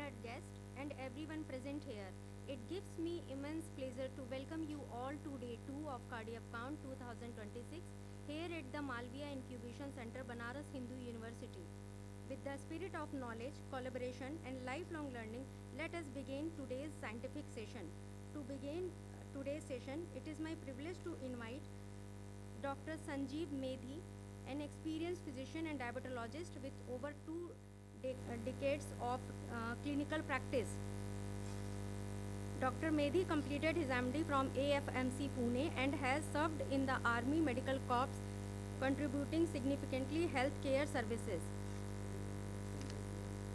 honored guest, and everyone present here. It gives me immense pleasure to welcome you all to day 2 of Cardiac Count 2026 here at the Malviya Incubation Center, Banaras Hindu University. With the spirit of knowledge, collaboration, and lifelong learning, let us begin today's scientific session. To begin today's session, it is my privilege to invite Dr. Sanjib Medhi, an experienced physician and diabetologist with over two decades of clinical practice. Dr. Medhi completed his MD from AFMC Pune and has served in the Army Medical Corps, contributing significantly healthcare services.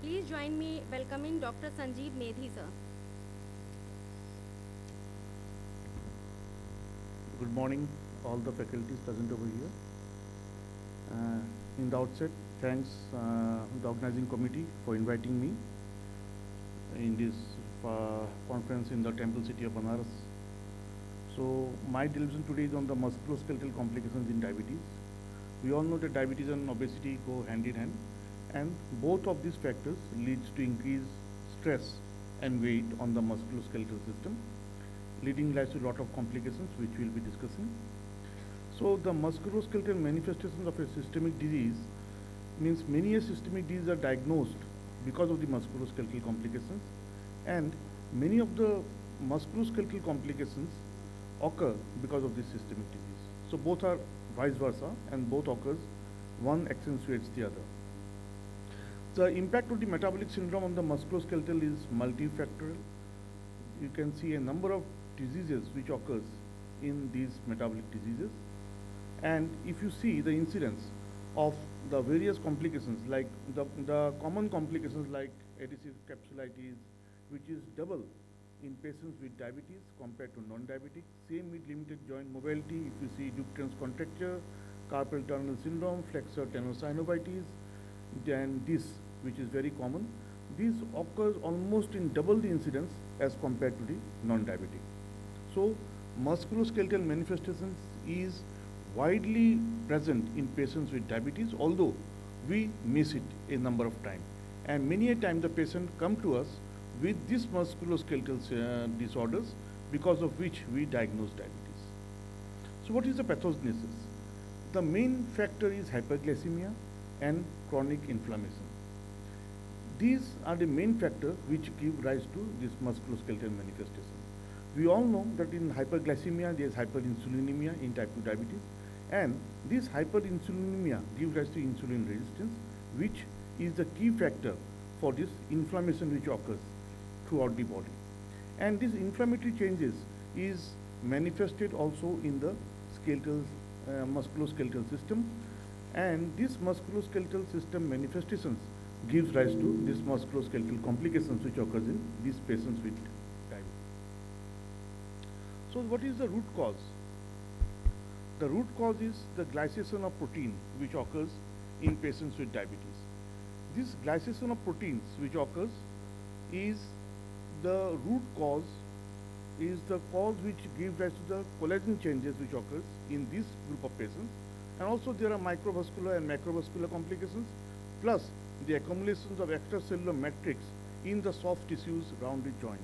Please join me welcoming Dr. Sanjib Medhi, sir. Good morning, all the faculties present over here. In the outset, thanks the organizing committee for inviting me in this conference in the temple city of Banaras. So my television today is on the musculoskeletal complications in diabetes. We all know that diabetes and obesity go hand in hand, and both of these factors leads to increased stress and weight on the musculoskeletal system, leading rise to a lot of complications which we will be discussing. So the musculoskeletal manifestations of a systemic disease means many systemic diseases are diagnosed because of the musculoskeletal complications, and many of the musculoskeletal complications occur because of this systemic disease. So both are vice versa, and both occurs, one accentuates the other. The impact of the metabolic syndrome on the musculoskeletal is multifactorial. You can see a number of diseases which occurs in these metabolic diseases, and if you see the incidence of the various complications, like the common complications like adhesive capsulitis, which is double in patients with diabetes compared to non-diabetic. Same with limited joint mobility. If you see Dupuytren's contracture, carpal tunnel syndrome, flexor tenosynovitis, and this, which is very common, this occurs almost in double the incidence as compared to the non-diabetic. So musculoskeletal manifestations is widely present in patients with diabetes, although we miss it a number of times. And many a time the patient come to us with these musculoskeletal disorders, because of which we diagnose diabetes. So what is the pathogenesis? The main factor is hyperglycemia and chronic inflammation. These are the main factors which give rise to this musculoskeletal manifestation. We all know that in hyperglycemia there is hyperinsulinemia in type 2 diabetes, and this hyperinsulinemia gives rise to insulin resistance, which is the key factor for this inflammation which occurs throughout the body. And these inflammatory changes is manifested also in the musculoskeletal system, and this musculoskeletal system manifestations gives rise to these musculoskeletal complications which occurs in these patients with diabetes. So what is the root cause? The root cause is the glycation of protein which occurs in patients with diabetes. This glycation of proteins which occurs is the root cause, is the cause which gives rise to the collagen changes which occurs in this group of patients. And also there are microvascular and macrovascular complications, plus the accumulations of extracellular matrix in the soft tissues around the joints.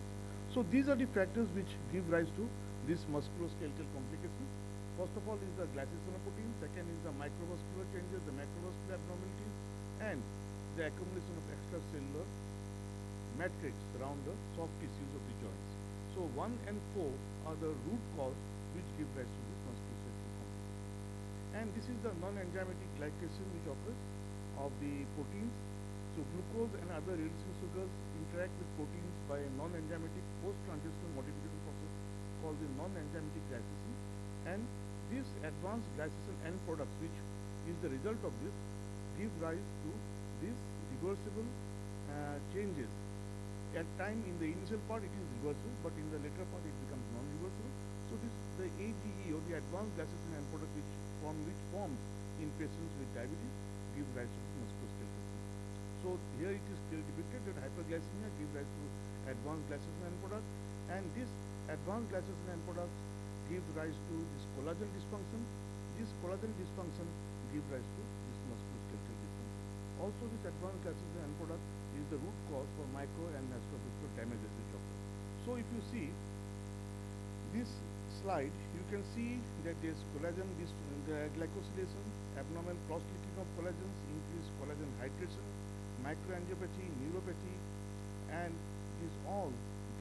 So these are the factors which give rise to this musculoskeletal complications. First of all is the glycation of protein, second is the microvascular changes, the macrovascular abnormalities, and the accumulation of extracellular matrix around the soft tissues of the joints. So 1 and 4 are the root cause which give rise to this musculoskeletal complication. And this is the non-enzymatic glycation which occurs of the proteins. So glucose and other reducing sugars interact with proteins by a non-enzymatic post-transitional modification process called the non-enzymatic glycation. And these advanced glycation end products, which is the result of this, give rise to these reversible changes. At time in the initial part it is reversible, but in the later part it becomes non-reversible. So this the AGE, or the advanced glycation end product which forms in patients with diabetes, give rise to musculoskeletal system. So here it is clearly depicted that hyperglycemia gives rise to advanced glycation end product, and this advanced glycation end product gives rise to this collagen dysfunction. This collagen dysfunction gives rise to this musculoskeletal dysfunction. Also, this advanced glycation end product is the root cause for micro and slide, you can see that there's collagen, the glycosylation, abnormal cross-linking of collagens, increased collagen hydration, microangiopathy, neuropathy, and these all,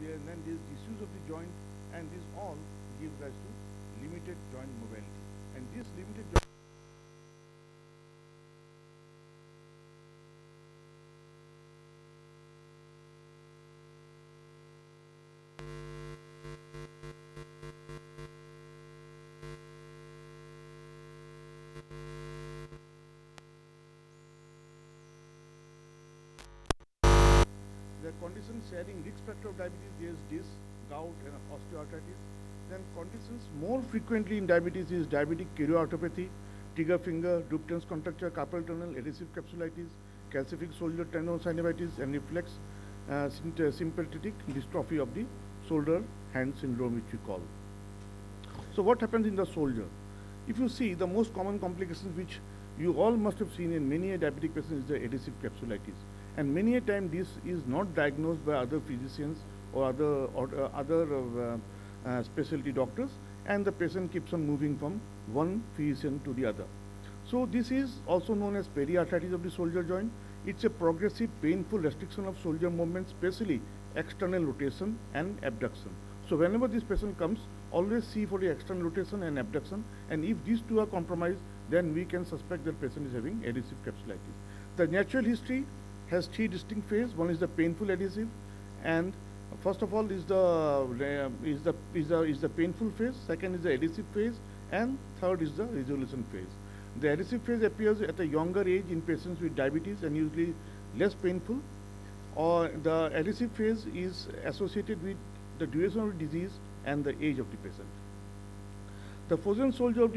then there's disuse of the joint, and this all gives rise to limited joint mobility. And this limited joint the conditions sharing risk factor of diabetes, there is this, gout and osteoarthritis. Then conditions more frequently in diabetes is diabetic keratoopathy, trigger finger, duptens contracture, carpal tunnel, adhesive capsulitis, calcific shoulder tendinosynovitis, and reflex sympathetic dystrophy of the shoulder hand syndrome, which we call. So what happens in the shoulder? If you see, the most common complications which you all must have seen in many a diabetic patient is the adhesive capsulitis. And many a time this is not diagnosed by other physicians or other specialty doctors, and the patient keeps on moving from one physician to the other. So this is also known as periarthritis of the shoulder joint. It's a progressive painful restriction of shoulder movement, especially external rotation and abduction. So whenever this patient comes, always see for the external rotation and abduction, and if these two are compromised, then we can suspect that patient is having adhesive capsulitis. The natural history has three distinct phases. One is the painful adhesive, and first of all is the painful phase. Second is the adhesive phase, and third is the resolution phase. The adhesive phase appears at a younger age in patients with diabetes and usually less painful. Or the adhesive phase is associated with the duration of the disease and the age of the patient. The frozen shoulder of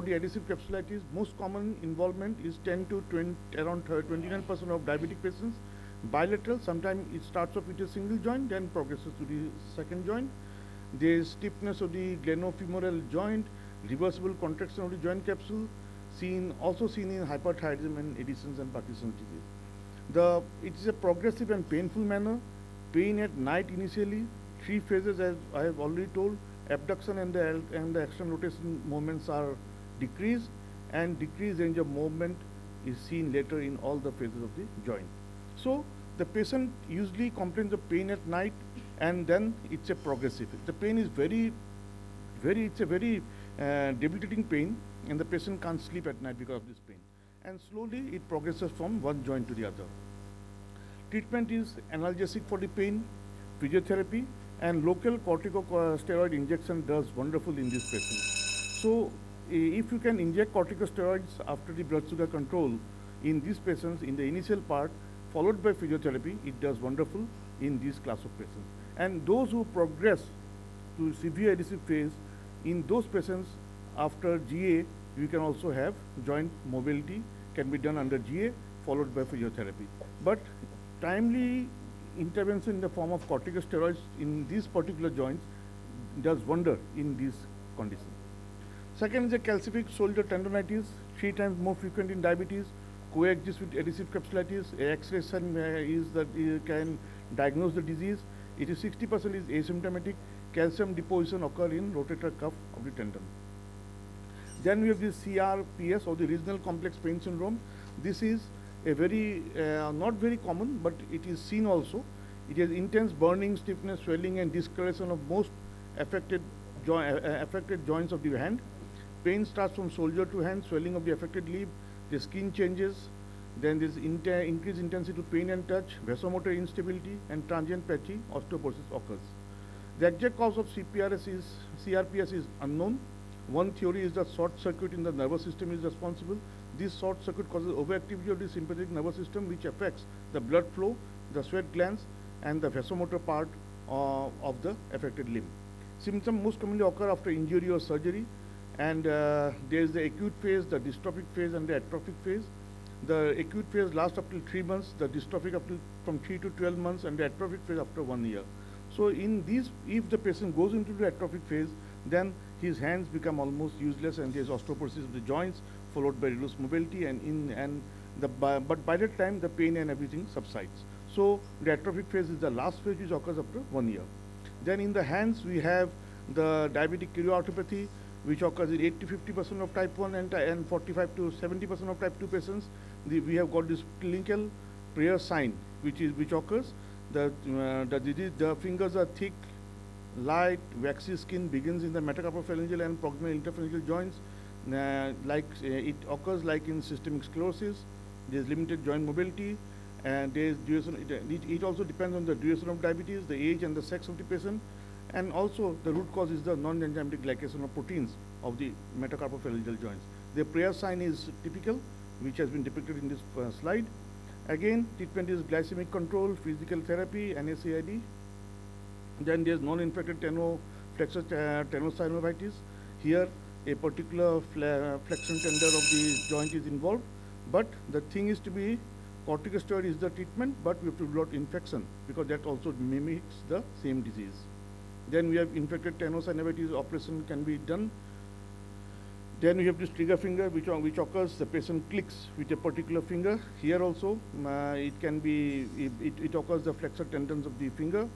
the adhesive capsulitis, most common involvement is 10 to 20, around 29% of diabetic patients. Bilateral, sometimes it starts off with a single joint, then progresses to the second joint. There is stiffness of the glenohumeral joint, reversible contraction of the joint capsule, also seen in hyperthyroidism and Addison's and Parkinson's disease. It is a progressive and painful manner. Pain at night initially, three phases as I have already told. Abduction and the external rotation movements are decreased, and decreased range of movement is seen later in all the phases of the joint. So the patient usually complains of pain at night, and then it's a progressive. The pain is it's a very debilitating pain, and the patient can't sleep at night because of this pain. And slowly it progresses from one joint to the other. Treatment is analgesic for the pain, physiotherapy, and local corticosteroid injection does wonderful in this patient. So if you can inject corticosteroids after the blood sugar control in these patients in the initial part, followed by physiotherapy, it does wonderful in this class of patients. And those who progress to severe adhesive phase, in those patients after GA, you can also have joint mobility, can be done under GA, followed by physiotherapy. But timely intervention in the form of corticosteroids in these particular joints does wonder in these conditions. Second is the calcific shoulder tendonitis, 3 times more frequent in diabetes, coexists with adhesive capsulitis. X-ray can diagnose the disease. It is 60% is asymptomatic. Calcium deposition occur in rotator cuff of the tendon. Then we have the CRPS, or the regional complex pain syndrome. This is a very, not very common, but it is seen also. It has intense burning, stiffness, swelling, and discoloration of most affected joints of the hand. Pain starts from shoulder to hand, swelling of the affected limb, the skin changes, then there is increased intensity to pain and touch, vasomotor instability, and transient patchy osteoporosis occurs. The exact cause of CRPS is unknown. One theory is that short circuit in the nervous system is responsible. This short circuit causes overactivity of the sympathetic nervous system, which affects the blood flow, the sweat glands, and the vasomotor part of the affected limb. Symptoms most commonly occur after injury or surgery, and there is the acute phase, the dystrophic phase, and the atrophic phase. The acute phase lasts up to 3 months, the dystrophic up to from 3 to 12 months, and the atrophic phase after 1 year. So in these, if the patient goes into the atrophic phase, then his hands become almost useless, and there is osteoporosis of the joints, followed by reduced mobility, but by that time the pain and everything subsides. So the atrophic phase is the last phase, which occurs after 1 year. Then in the hands we have the diabetic keratoconopathy, which occurs in 8 to 50% of type 1 and 45 to 70% of type 2 patients. We have got this clinical prayer sign, which occurs. The fingers are thick, light, waxy skin begins in the metacarpophalangeal and proximal interphalangeal joints. It occurs like in systemic sclerosis. There is limited joint mobility, and there is duration. It also depends on the duration of diabetes, the age, and the sex of the patient. And also, the root cause is the non-enzymatic glycation of proteins of the metacarpophalangeal joints. The prayer sign is typical, which has been depicted in this slide. Again, treatment is glycemic control, physical therapy, NSAID. Then there is non-infected tenoflexor tenosynovitis. Here, a particular flexion tendon of the joint is involved. But the thing is to be, corticosteroid is the treatment, but we have to rule out infection because that also mimics the same disease. Then we have infected tenosynovitis, operation can be done. Then we have this trigger finger, which occurs, the patient clicks with a particular finger. Here also, it occurs the flexor tendons of the finger.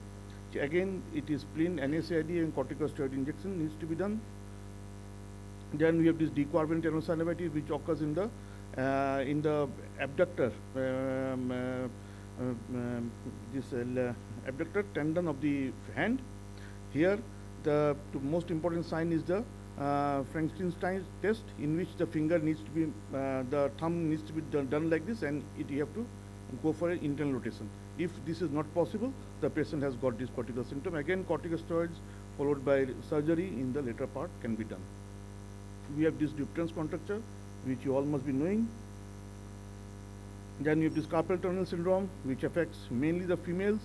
Again, it is plain NSAID and corticosteroid injection needs to be done. Then we have this dequervatin tenosynovitis, which occurs in the abductor, abductor tendon of the hand. Here, the most important sign is the Frankenstein's test, in which the finger needs to be, the thumb needs to be done like this, and you have to go for an internal rotation. If this is not possible, the patient has got this particular symptom. Again, corticosteroids followed by surgery in the later part can be done. We have this Dupuytren's contracture, which you all must be knowing. Then we have this carpal tunnel syndrome, which affects mainly the females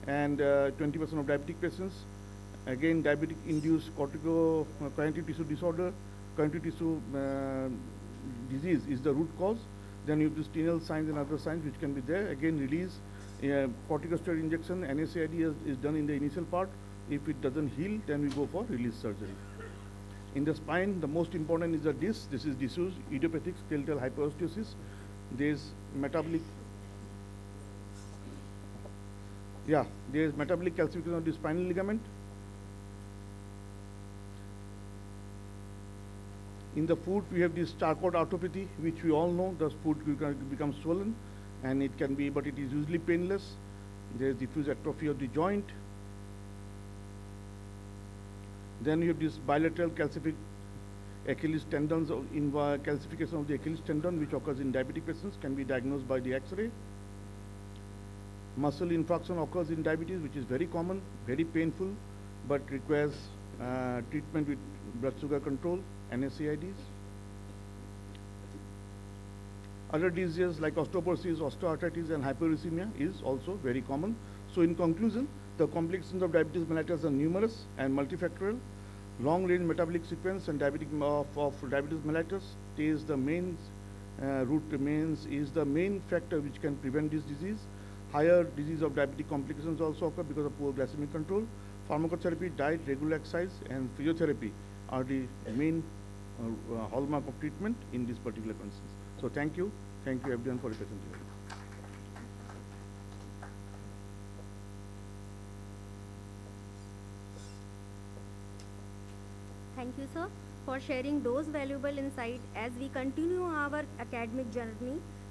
and 20% of diabetic patients. Again, diabetic-induced connective tissue disorder, connective tissue disease is the root cause. Then you have the renal signs and other signs which can be there. Again, release, corticosteroid injection, NSAID is done in the initial part. If it doesn't heal, then we go for release surgery. In the spine, the most important is the disc. This is diffuse idiopathic skeletal hyperostosis. There is metabolic calcification of the spinal ligament. In the foot, we have this Charcot arthropathy, which we all know. The foot becomes swollen, and it can be, but it is usually painless. There is diffuse atrophy of the joint. Then you have this bilateral calcific Achilles tendons, calcification of the Achilles tendon, which occurs in diabetic patients, can be diagnosed by the X-ray. Muscle infarction occurs in diabetes, which is very common, very painful, but requires treatment with blood sugar control, NSAIDs. Other diseases like osteoporosis, osteoarthritis, and hyperuricemia is also very common. So in conclusion, the complications of diabetes mellitus are numerous and multifactorial. Long-range metabolic sequence and diabetic of diabetes mellitus is the main is the main factor which can prevent this disease. Higher disease of diabetic complications also occur because of poor glycemic control. Pharmacotherapy, diet, regular exercise, and physiotherapy are the main hallmark of treatment in this particular conditions. So thank you everyone for your presentation. Thank you, sir, for sharing those valuable insights as we continue our academic journey